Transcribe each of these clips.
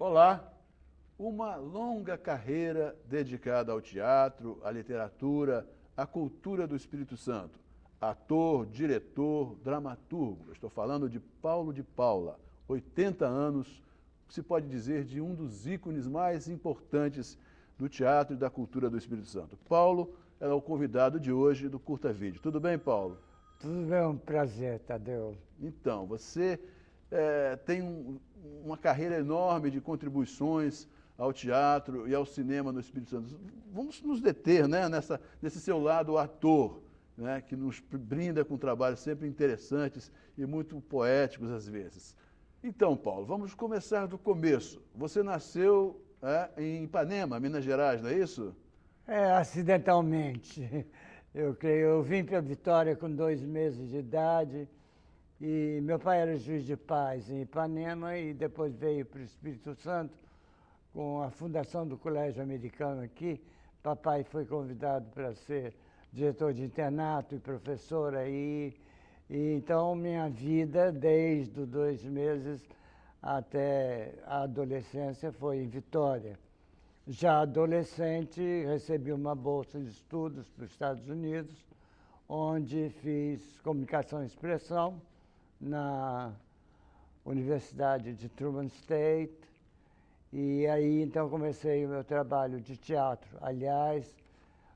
Olá! Uma longa carreira dedicada ao teatro, à literatura, à cultura do Espírito Santo. Ator, diretor, dramaturgo. Estou falando de Paulo de Paula, 80 anos, se pode dizer de um dos ícones mais importantes do teatro e da cultura do Espírito Santo. Paulo é o convidado de hoje do Curta Vídeo. Tudo bem, Paulo? Tudo bem, um prazer, Tadeu. Então, você tem uma carreira enorme de contribuições ao teatro e ao cinema no Espírito Santo. Vamos nos deter, né, nesse seu lado ator, né, que nos brinda com trabalhos sempre interessantes e muito poéticos às vezes. Então, Paulo, vamos começar do começo. Você nasceu em Ipanema, Minas Gerais, não é isso? Acidentalmente. Eu vim para Vitória com 2 meses de idade e meu pai era juiz de paz em Ipanema e depois veio para o Espírito Santo com a fundação do Colégio Americano aqui. Papai foi convidado para ser diretor de internato e professor aí. E então minha vida, desde os 2 meses até a adolescência, foi em Vitória. Já adolescente, recebi uma bolsa de estudos para os Estados Unidos, onde fiz comunicação e expressão na Universidade de Truman State. E aí, então, comecei o meu trabalho de teatro. Aliás,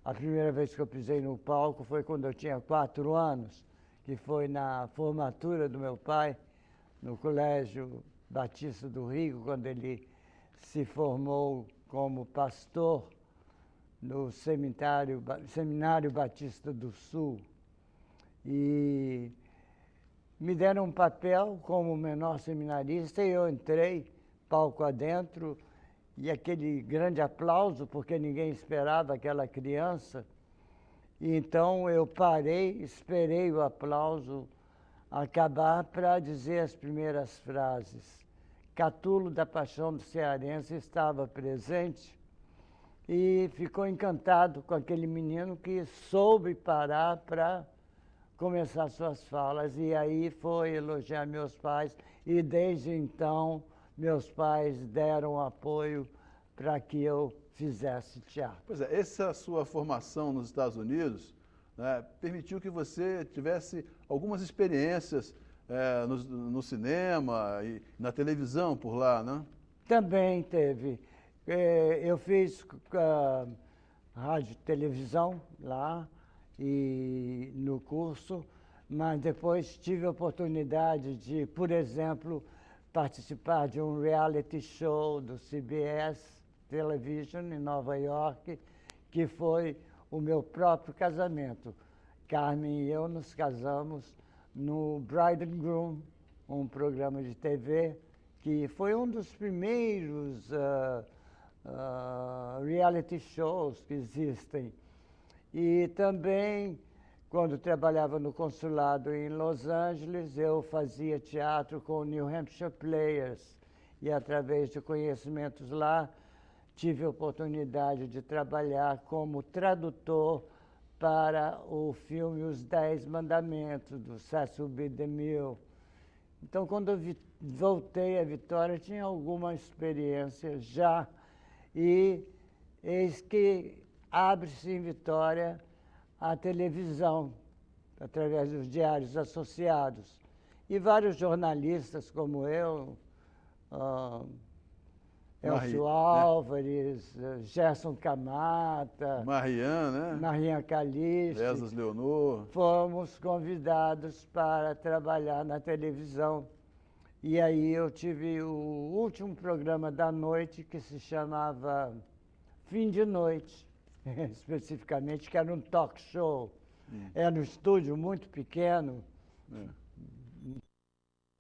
a primeira vez que eu pisei no palco foi quando eu tinha 4 anos, que foi na formatura do meu pai, no Colégio Batista do Rio, quando ele se formou como pastor no Seminário Batista do Sul. E me deram um papel como menor seminarista e eu entrei palco adentro e aquele grande aplauso, porque ninguém esperava aquela criança. E então eu parei, esperei o aplauso acabar para dizer as primeiras frases. Catulo da Paixão do Cearense estava presente e ficou encantado com aquele menino que soube parar para começar suas falas. E aí foi elogiar meus pais e desde então meus pais deram apoio para que eu fizesse teatro. Pois é, essa sua formação nos Estados Unidos, né, permitiu que você tivesse algumas experiências no cinema e na televisão por lá, né? Também teve. Eu fiz rádio e televisão lá e no curso, mas depois tive a oportunidade de, por exemplo, participar de um reality show do CBS Television em Nova York, que foi o meu próprio casamento. Carmen e eu nos casamos no Bride and Groom, um programa de TV que foi um dos primeiros reality shows que existem. E também, quando trabalhava no consulado em Los Angeles, eu fazia teatro com o New Hampshire Players. E, através de conhecimentos lá, tive a oportunidade de trabalhar como tradutor para o filme Os 10 Mandamentos, do Cecil B. DeMille. Então, quando eu voltei à Vitória, tinha alguma experiência já. E eis que abre-se em Vitória a televisão, através dos diários associados. E vários jornalistas como eu, Elcio Álvares, Gerson Camata, Marian Calixto, Lesas Leonor, fomos convidados para trabalhar na televisão. E aí eu tive o último programa da noite, que se chamava Fim de Noite, especificamente, que era um talk show. Era um estúdio muito pequeno.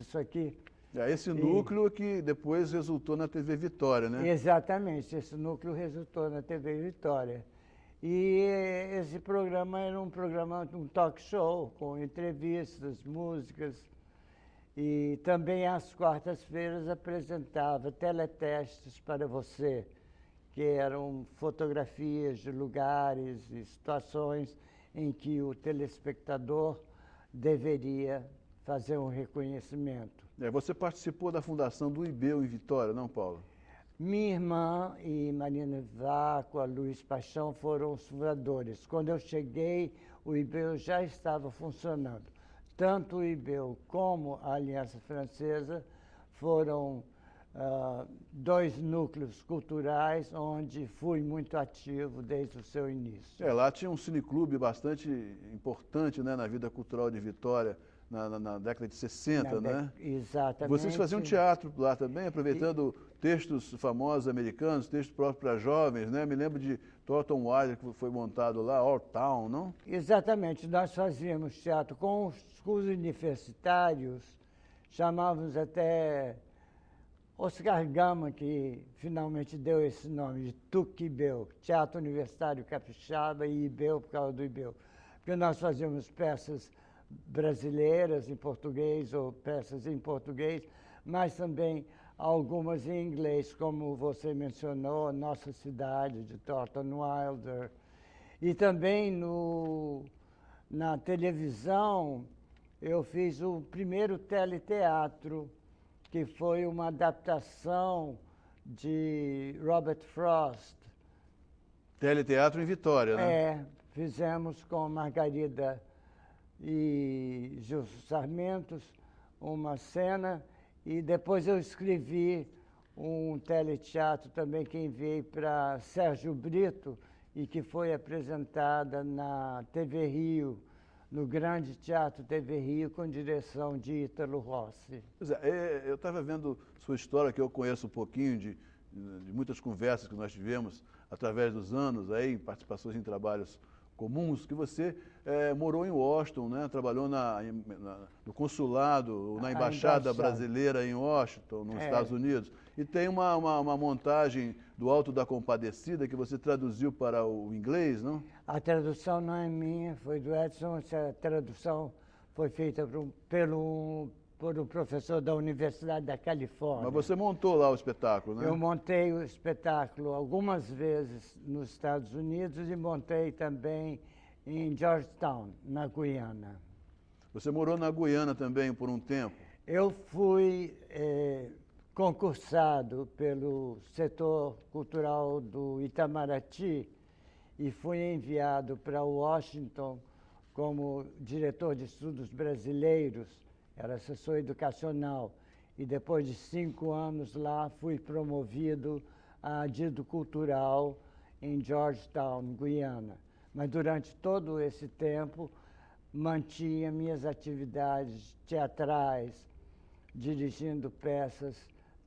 Isso aqui. Esse núcleo que depois resultou na TV Vitória, né? Exatamente, esse núcleo resultou na TV Vitória. E esse programa era um talk show, com entrevistas, músicas. E também às quartas-feiras apresentava teletextes para você, que eram fotografias de lugares e situações em que o telespectador deveria fazer um reconhecimento. Você participou da fundação do IBEU em Vitória, não, Paulo? Minha irmã e Marina Váqua, Luiz Paixão foram os fundadores. Quando eu cheguei, o IBEU já estava funcionando. Tanto o IBEU como a Aliança Francesa foram dois núcleos culturais onde fui muito ativo desde o seu início. Lá tinha um cineclube bastante importante, né, na vida cultural de Vitória, na década de 60, né? Exatamente. Vocês faziam teatro lá também, aproveitando textos famosos americanos, textos próprios para jovens, né? Me lembro de Thornton Wilder, que foi montado lá, Our Town, não? Exatamente. Nós fazíamos teatro com os cursos universitários, chamávamos até Oscar Gama, que finalmente deu esse nome, de TUC-IBEU, Teatro Universitário Capixaba e IBEU, por causa do IBEU. Porque nós fazíamos peças brasileiras em português ou peças em português, mas também algumas em inglês, como você mencionou, Nossa Cidade, de Thornton Wilder. E também na televisão, eu fiz o primeiro teleteatro, que foi uma adaptação de Robert Frost. Teleteatro em Vitória, né? Fizemos com Margarida e Gil Sarmentos uma cena, e depois eu escrevi um teleteatro também que enviei para Sérgio Brito e que foi apresentada na TV Rio, no Grande Teatro TV Rio, com direção de Ítalo Rossi. Pois é, eu estava vendo sua história, que eu conheço um pouquinho de muitas conversas que nós tivemos através dos anos, aí, participações em trabalhos comuns, que você morou em Washington, né? Trabalhou no consulado, na embaixada brasileira em Washington, nos Estados Unidos. E tem uma montagem do Alto da Compadecida que você traduziu para o inglês, não? A tradução não é minha, foi do Edson. Essa tradução foi feita por um professor da Universidade da Califórnia. Mas você montou lá o espetáculo, né? Eu montei o espetáculo algumas vezes nos Estados Unidos e montei também em Georgetown, na Guiana. Você morou na Guiana também por um tempo? Eu fui concursado pelo setor cultural do Itamaraty e fui enviado para Washington como diretor de estudos brasileiros, era assessor educacional, e depois de 5 anos lá fui promovido a adido cultural em Georgetown, Guiana. Mas durante todo esse tempo mantinha minhas atividades teatrais, dirigindo peças,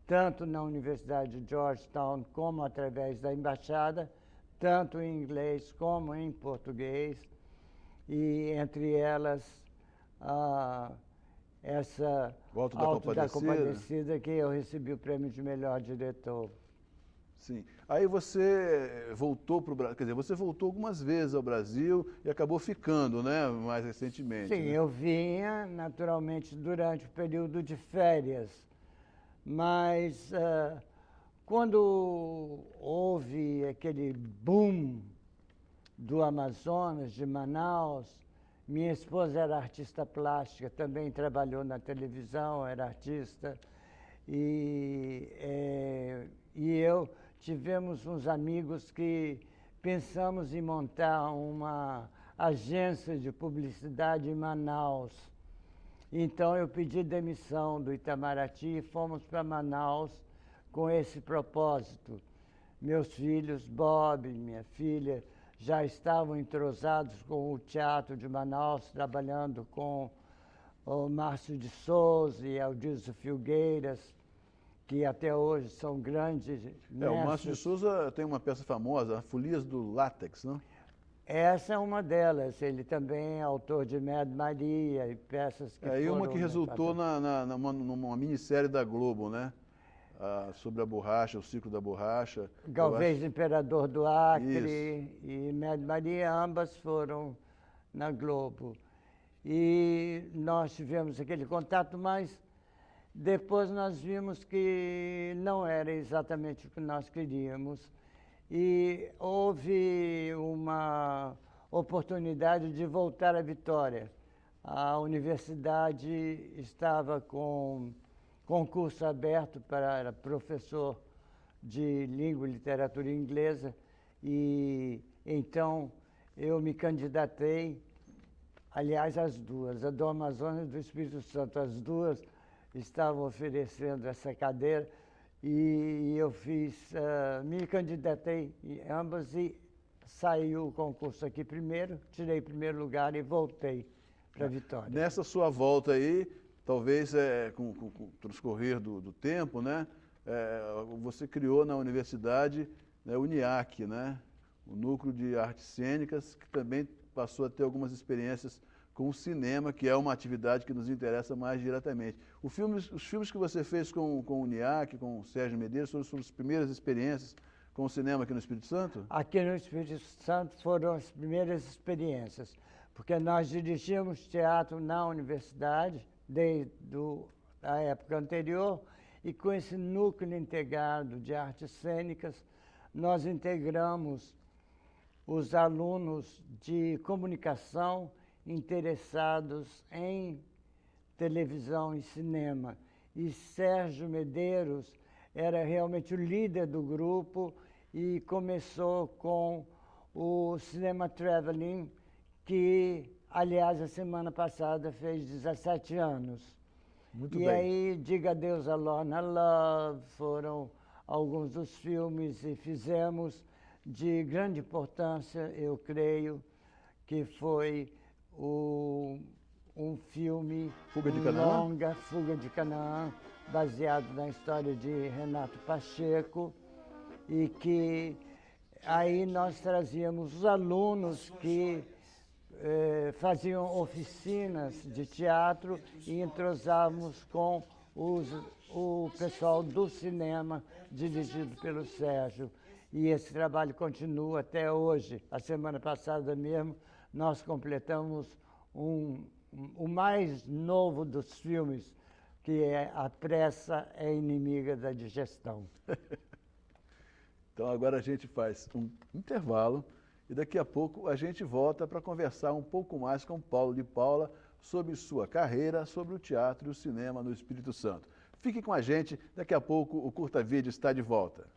tanto na Universidade de Georgetown como através da embaixada, tanto em inglês como em português, e entre elas essa Alto da Compadecida, que eu recebi o prêmio de melhor diretor. Sim. Aí você voltou para o Brasil, quer dizer, você voltou algumas vezes ao Brasil e acabou ficando, né, mais recentemente. Sim, né? eu vinha, naturalmente, durante o período de férias, mas quando houve aquele boom do Amazonas, de Manaus, minha esposa era artista plástica, também trabalhou na televisão, era artista, e eu tivemos uns amigos que pensamos em montar uma agência de publicidade em Manaus. Então eu pedi demissão do Itamaraty e fomos para Manaus com esse propósito. Meus filhos, Bob e minha filha, já estavam entrosados com o Teatro de Manaus, trabalhando com o Márcio de Souza e Aldilson Filgueiras, que até hoje são grandes mestres. O Márcio de Souza tem uma peça famosa, Folias do Látex, não? Essa é uma delas. Ele também é autor de Mad Maria e peças que E foram... uma que resultou numa minissérie da Globo, né? Sobre a borracha, o ciclo da borracha. Galvez Imperador do Acre e Mad Maria, ambas foram na Globo. E nós tivemos aquele contato, mas depois nós vimos que não era exatamente o que nós queríamos. E houve uma oportunidade de voltar à Vitória. A universidade estava com concurso aberto para professor de língua e literatura inglesa, e então eu me candidatei, aliás, as duas, a do Amazonas e do Espírito Santo, as duas estavam oferecendo essa cadeira, e eu me candidatei em ambas e saiu o concurso aqui primeiro, tirei primeiro lugar e voltei para Vitória. Nessa sua volta aí, talvez com o transcorrer do tempo, né, você criou na universidade, né, o NIAC, né, o Núcleo de Artes Cênicas, que também passou a ter algumas experiências com o cinema, que é uma atividade que nos interessa mais diretamente. Os filmes que você fez com o NIAC, com o Sérgio Medeiros, foram suas primeiras experiências com o cinema aqui no Espírito Santo? Aqui no Espírito Santo foram as primeiras experiências, porque nós dirigíamos teatro na universidade, desde a época anterior, e com esse núcleo integrado de artes cênicas, nós integramos os alunos de comunicação interessados em televisão e cinema. E Sérgio Medeiros era realmente o líder do grupo e começou com o Cinema Traveling, que, aliás, a semana passada fez 17 anos. Muito bem. E aí, Diga Adeus a Lorna Love, foram alguns dos filmes e fizemos de grande importância, eu creio, que foi um filme Fuga de Canaã? longa, Fuga de Canaã, baseado na história de Renato Pacheco, e que aí nós trazíamos os alunos que faziam oficinas de teatro e entrosávamos com o pessoal do cinema, dirigido pelo Sérgio. E esse trabalho continua até hoje. A semana passada mesmo, nós completamos o mais novo dos filmes, que é A Pressa é Inimiga da Digestão. Então agora a gente faz um intervalo e daqui a pouco a gente volta para conversar um pouco mais com Paulo de Paula sobre sua carreira, sobre o teatro e o cinema no Espírito Santo. Fique com a gente, daqui a pouco o Curta Vídeo está de volta.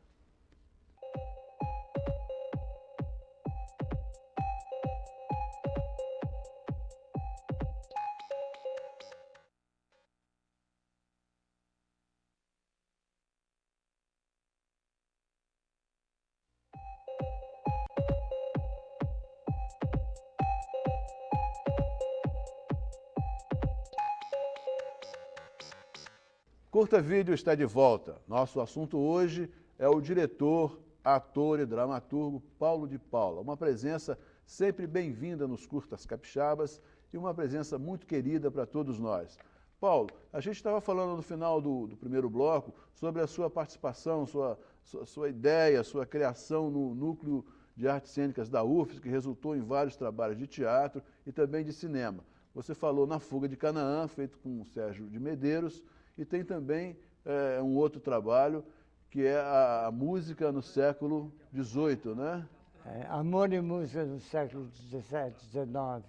Curta Vídeo está de volta. Nosso assunto hoje é o diretor, ator e dramaturgo Paulo de Paula. Uma presença sempre bem-vinda nos Curtas Capixabas e uma presença muito querida para todos nós. Paulo, a gente estava falando no final do primeiro bloco sobre a sua participação, sua ideia, sua criação no Núcleo de Artes Cênicas da UFES, que resultou em vários trabalhos de teatro e também de cinema. Você falou na Fuga de Canaã, feito com o Sérgio de Medeiros, e tem também um outro trabalho, que é a música no século XVIII, né? Amor e Música no século XVII, XIX,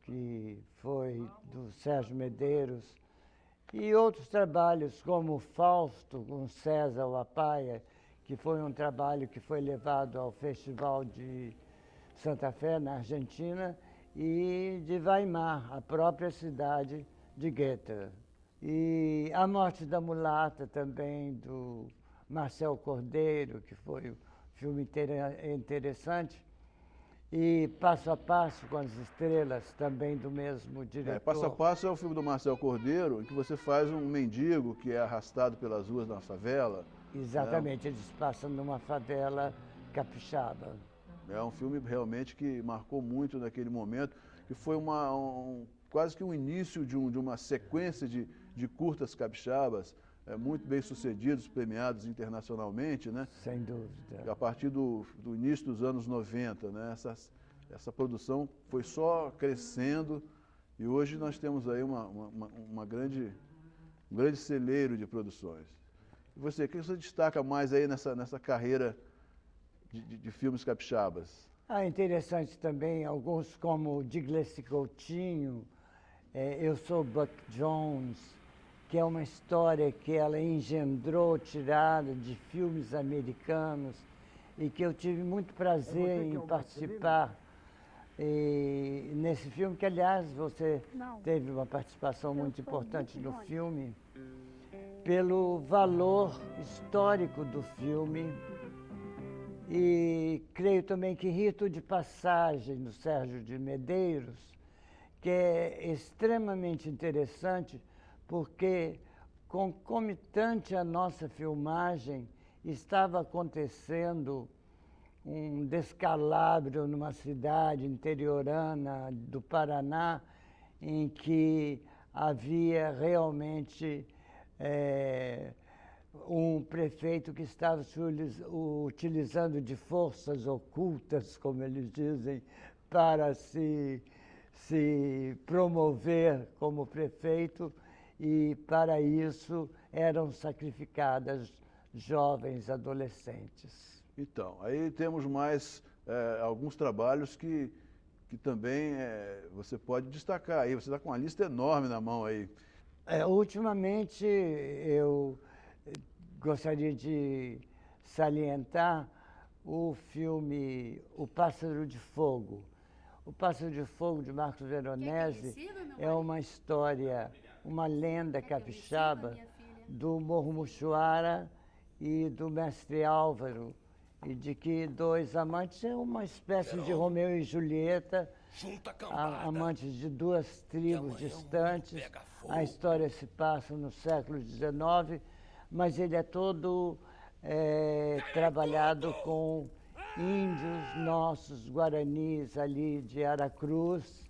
que foi do Sérgio Medeiros, e outros trabalhos, como Fausto, com César Lapaia, que foi um trabalho que foi levado ao Festival de Santa Fé, na Argentina, e de Weimar, a própria cidade de Goethe. E A Morte da Mulata também, do Marcel Cordeiro, que foi um filme interessante. E Passo a Passo com as Estrelas, também do mesmo diretor. Passo a Passo é o filme do Marcel Cordeiro, em que você faz um mendigo que é arrastado pelas ruas da favela. Exatamente, eles passam numa favela capixaba. É um filme realmente que marcou muito naquele momento, que foi quase que um início de uma sequência de curtas capixabas, muito bem sucedidos, premiados internacionalmente, né? Sem dúvida. A partir do início dos anos 90, né? Essa produção foi só crescendo e hoje nós temos aí um grande celeiro de produções. E você, o que você destaca mais aí nessa carreira de filmes capixabas? Interessante também, alguns como Diglesi Coutinho, Eu Sou Buck Jones, que é uma história que ela engendrou, tirada de filmes americanos, e que eu tive muito prazer em participar nesse filme, que, aliás, você teve uma participação muito importante no filme, pelo valor histórico do filme. E creio também que Rito de Passagem, do Sérgio de Medeiros, que é extremamente interessante, porque, concomitante à nossa filmagem, estava acontecendo um descalabro numa cidade interiorana do Paraná, em que havia realmente um prefeito que estava se utilizando de forças ocultas, como eles dizem, para se promover como prefeito, e para isso eram sacrificadas jovens adolescentes. Então, aí temos mais alguns trabalhos que também você pode destacar aí. Você está com uma lista enorme na mão aí. Ultimamente, eu gostaria de salientar o filme O Pássaro de Fogo. O Pássaro de Fogo, de Marcos Veronese, é uma história, uma lenda capixaba do Morro Muxuara e do Mestre Álvaro, e de que dois amantes, é uma espécie de Romeu e Julieta, amantes de duas tribos distantes. A história se passa no século XIX, mas ele é todo trabalhado com índios nossos, guaranis ali de Aracruz,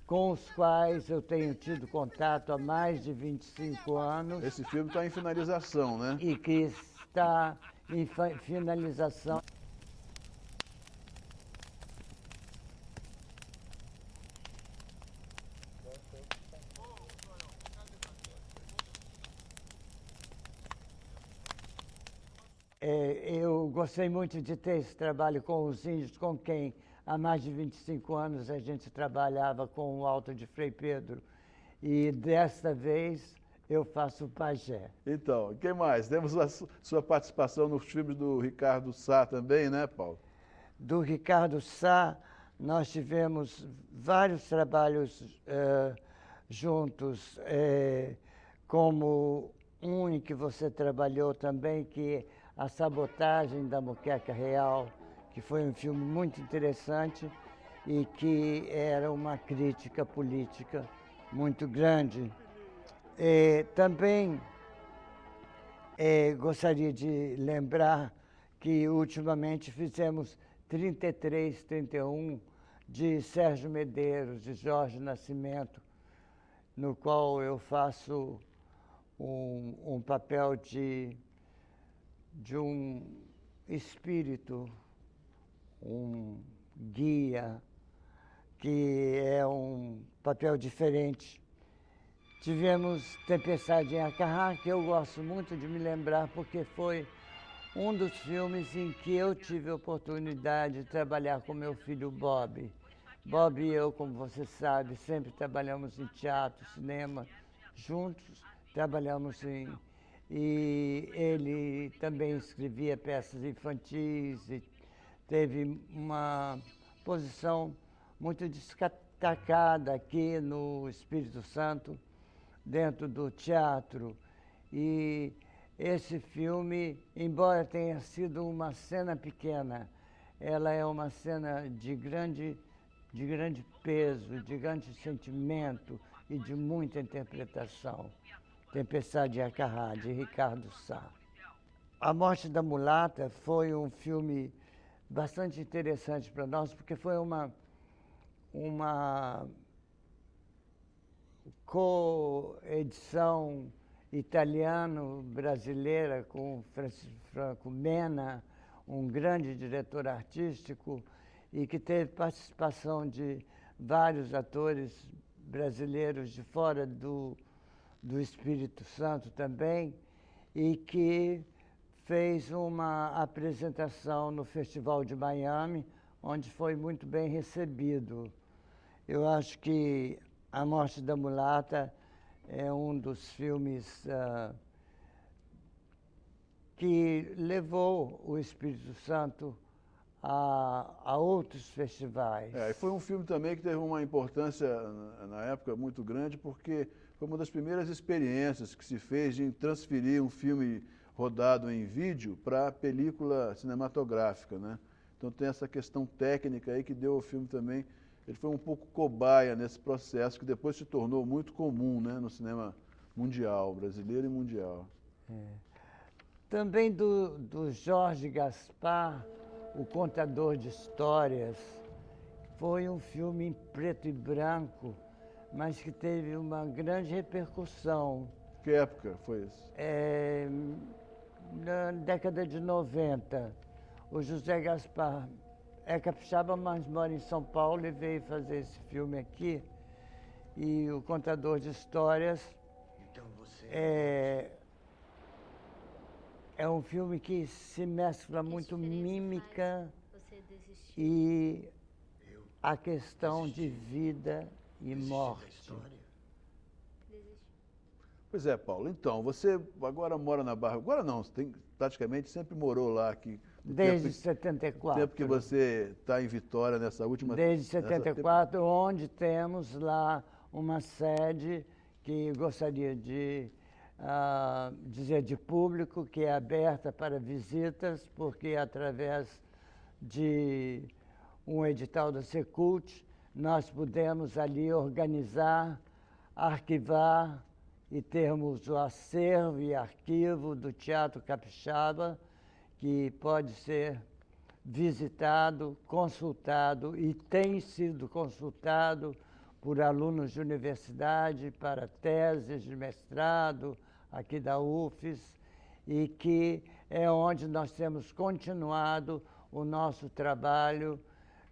com os quais eu tenho tido contato há mais de 25 anos. Esse filme está em finalização, né? E que está em finalização. Eu gostei muito de ter esse trabalho com os índios, com quem há mais de 25 anos a gente trabalhava com o Alto de Frei Pedro. E desta vez eu faço o pajé. Então, o que mais? Temos a sua participação nos filmes do Ricardo Sá também, né, Paulo? Do Ricardo Sá, nós tivemos vários trabalhos juntos, como um em que você trabalhou também, que é A Sabotagem da Moqueca Real, que foi um filme muito interessante e que era uma crítica política muito grande. Também gostaria de lembrar que ultimamente fizemos 33, 31 de Sérgio Medeiros, de Jorge Nascimento, no qual eu faço um papel de um espírito, um guia, que é um papel diferente. Tivemos Tempestade em Acarrá, que eu gosto muito de me lembrar, porque foi um dos filmes em que eu tive a oportunidade de trabalhar com meu filho Bob. Bob e eu, como você sabe, sempre trabalhamos em teatro, cinema, juntos, trabalhamos e ele também escrevia peças infantis e teve uma posição muito destacada aqui no Espírito Santo, dentro do teatro. E esse filme, embora tenha sido uma cena pequena, ela é uma cena de grande peso, de grande sentimento e de muita interpretação. Tempestade em Acarrá, de Ricardo Sá. A Morte da Mulata foi um filme bastante interessante para nós, porque foi uma coedição italiano-brasileira com Franco Mena, um grande diretor artístico, e que teve participação de vários atores brasileiros de fora do Espírito Santo também, e que fez uma apresentação no Festival de Miami, onde foi muito bem recebido. Eu acho que A Morte da Mulata é um dos filmes que levou o Espírito Santo a outros festivais. E foi um filme também que teve uma importância na época muito grande, porque foi uma das primeiras experiências que se fez de transferir um filme rodado em vídeo para a película cinematográfica, né? Então tem essa questão técnica aí que deu ao filme também. Ele foi um pouco cobaia nesse processo que depois se tornou muito comum, né, no cinema mundial, brasileiro e mundial. Também do Jorge Gaspar, O Contador de Histórias, foi um filme em preto e branco, mas que teve uma grande repercussão. Que época foi isso? Na década de 90. O José Gaspar é capixaba, mas mora em São Paulo e veio fazer esse filme aqui. E O Contador de Histórias Então você é um filme que se mescla muito mímica Você desistiu. e eu a questão de vida e desisti da morte. história. Desistiu. Pois é, Paulo. Então, você agora mora na Barra. Agora não, você praticamente sempre morou lá aqui. Desde No 74. tempo que você está em Vitória nessa última. Desde 74, onde temos lá uma sede que gostaria de dizer de público, que é aberta para visitas, porque através de um edital da Secult, nós pudemos ali organizar, arquivar e termos o acervo e arquivo do Teatro Capixaba, que pode ser visitado, consultado e tem sido consultado por alunos de universidade para teses de mestrado aqui da UFES, e que é onde nós temos continuado o nosso trabalho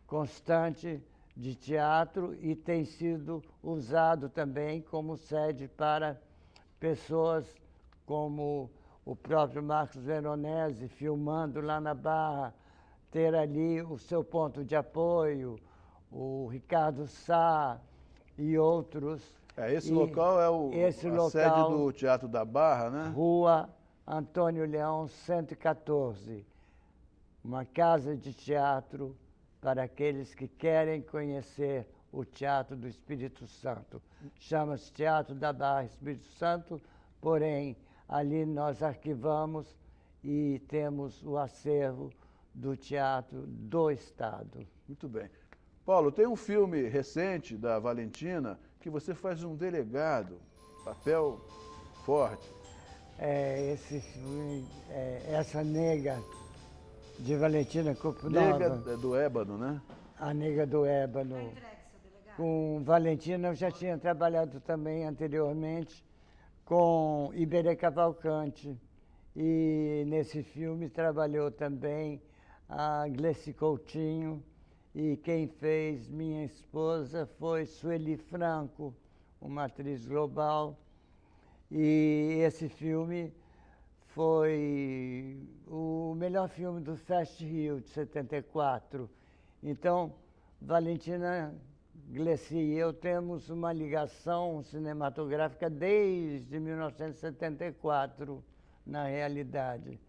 constante de teatro e tem sido usado também como sede para pessoas como o próprio Marcos Veronese, filmando lá na Barra, ter ali o seu ponto de apoio, o Ricardo Sá e outros. Esse local é a sede do Teatro da Barra, né? Rua Antônio Leão, 114. Uma casa de teatro para aqueles que querem conhecer o Teatro do Espírito Santo. Chama-se Teatro da Barra Espírito Santo, porém, ali nós arquivamos e temos o acervo do Teatro do Estado. Muito bem. Paulo, tem um filme recente da Valentina que você faz um delegado, papel forte. Esse filme, essa nega de Valentina Copunova. Nega do Ébano, né? A Nega do Ébano. Com Valentina eu já tinha trabalhado também anteriormente com Iberê Cavalcante. E nesse filme trabalhou também a Gleci Coutinho, e quem fez minha esposa foi Sueli Franco, uma atriz global. E esse filme foi o melhor filme do Fest Rio de 74. Então, Valentina, Gleci e eu temos uma ligação cinematográfica desde 1974, na realidade.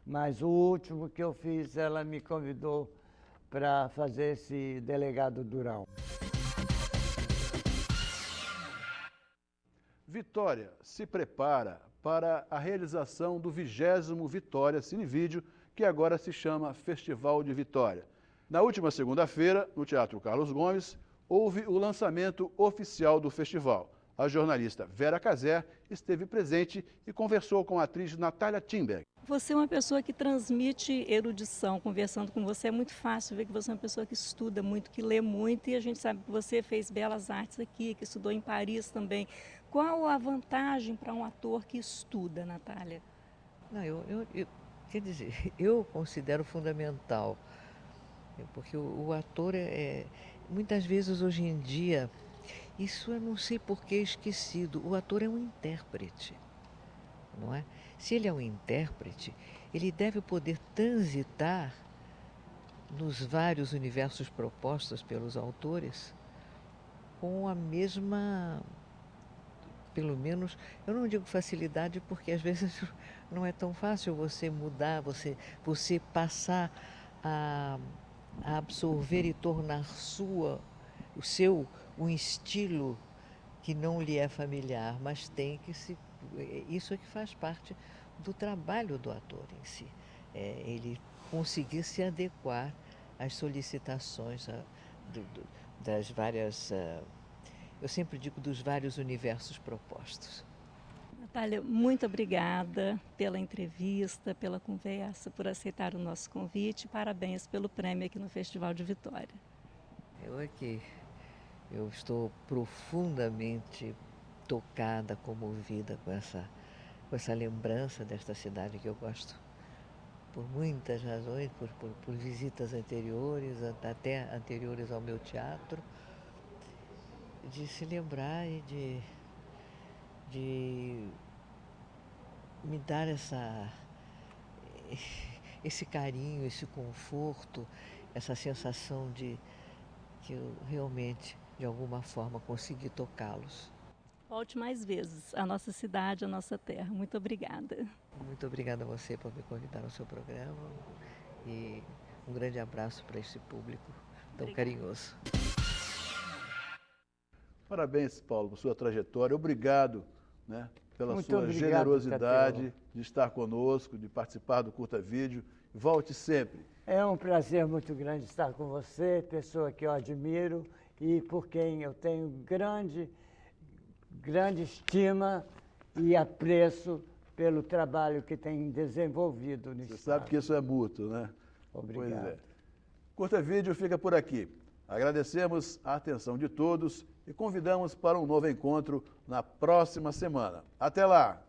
Mas o último que eu fiz, ela me convidou para fazer esse Delegado Durão. Vitória se prepara para a realização do 20º Vitória Cinevídeo, que agora se chama Festival de Vitória. Na última segunda-feira, no Teatro Carlos Gomes, houve o lançamento oficial do festival. A jornalista Vera Cazé esteve presente e conversou com a atriz Natália Timberg. Você é uma pessoa que transmite erudição. Conversando com você é muito fácil ver que você é uma pessoa que estuda muito, que lê muito, e a gente sabe que você fez belas artes aqui, que estudou em Paris também. Qual a vantagem para um ator que estuda, Natália? Não, quer dizer, eu considero fundamental, porque o ator muitas vezes hoje em dia, isso eu não sei por que esquecido, o ator é um intérprete, não é? Se ele é um intérprete, ele deve poder transitar nos vários universos propostos pelos autores com a mesma pelo menos, eu não digo facilidade, porque às vezes não é tão fácil você mudar, você passar a absorver e tornar um estilo que não lhe é familiar, mas isso é que faz parte do trabalho do ator em si. Ele conseguir se adequar às solicitações das várias, eu sempre digo, dos vários universos propostos. Natália, muito obrigada pela entrevista, pela conversa, por aceitar o nosso convite. Parabéns pelo prêmio aqui no Festival de Vitória. Eu estou profundamente tocada, comovida com essa lembrança desta cidade que eu gosto por muitas razões, por visitas anteriores, até anteriores ao meu teatro, de se lembrar e de me dar esse carinho, esse conforto, essa sensação de que eu realmente, de alguma forma, consegui tocá-los. Volte mais vezes à nossa cidade, à nossa terra. Muito obrigada. Muito obrigada a você por me convidar ao seu programa e um grande abraço para esse público tão carinhoso. Parabéns, Paulo, por sua trajetória. Obrigado, né, pela Muito sua obrigado, generosidade Tateu. de estar conosco, de participar do Curta Vídeo. Volte sempre. É um prazer muito grande estar com você, pessoa que eu admiro e por quem eu tenho grande estima e apreço pelo trabalho que tem desenvolvido no Você Estado. sabe que isso é mútuo, né? Obrigado. Pois é. Curta Vídeo fica por aqui. Agradecemos a atenção de todos e convidamos para um novo encontro na próxima semana. Até lá!